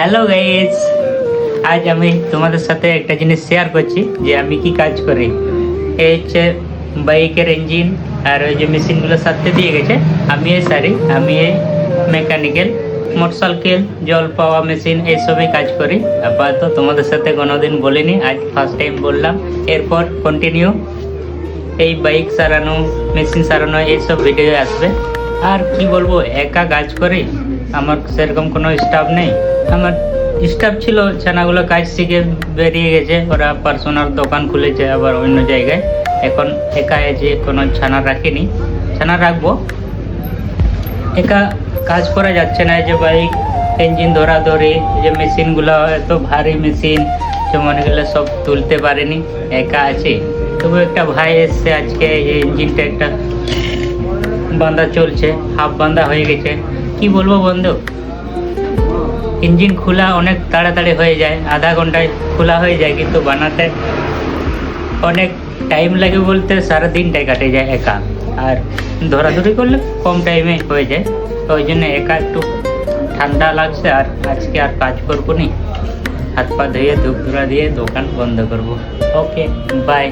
Hello guys, আজ আমি তোমাদের সাথে একটা জিনিস শেয়ার করছি যে আমি কি কাজ করি। এই হচ্ছে বাইকের ইঞ্জিন আর ওই যে মেশিনগুলো সাথে দিয়ে গেছে, আমি এই আমি এই মেকানিক্যাল মোটরসাইকেল জল পাওয়া মেশিন এইসবই কাজ করি। আপাতত তোমাদের সাথে কোনোদিন বলিনি, আজ ফার্স্ট টাইম বললাম। এরপর কন্টিনিউ এই বাইক সারানো মেশিন সারানো এইসব ভিডিও আসবে। আর কি বলবো, একা কাজ করি, আমার সেরকম কোনো স্টাফ নেই। আমার স্টাফ ছিল, ছানাগুলো কাজ শিখে বেরিয়ে গেছে, ওরা পার্সোনাল দোকান খুলেছে আবার অন্য জায়গায়। এখন একা আছে, কোনো ছানা রাখিনি, ছানা রাখবো। একা কাজ করা যাচ্ছে না, এই যে বাইক ইঞ্জিন ধরাধরি, যে মেশিনগুলো এত ভারী মেশিন, যেমন এগুলো সব তুলতে পারেনি, একা আছে। তবু একটা ভাই এসছে আজকে, এই ইঞ্জিনটা একটা বাঁধা চলছে, হাফ বাঁধা হয়ে গেছে। কি বলবো বন্ধু, ইঞ্জিন খোলা অনেক তাড়াতাড়ি হয়ে যায়, আধা ঘন্টায় খোলা হয়ে যায়, কিন্তু বানাতে অনেক টাইম লাগে, বলতে সারা দিনটাই কাটে যায় একা। আর ধরাধরি করলে কম টাইমে হয়ে যায়, তো ওই জন্য একা একটু ঠান্ডা লাগছে। আর আজকে আর কাজ করবো নি, হাত পা ধুয়ে ধূপ ধুরা দিয়ে দোকান বন্ধ করবো। ওকে, বাই।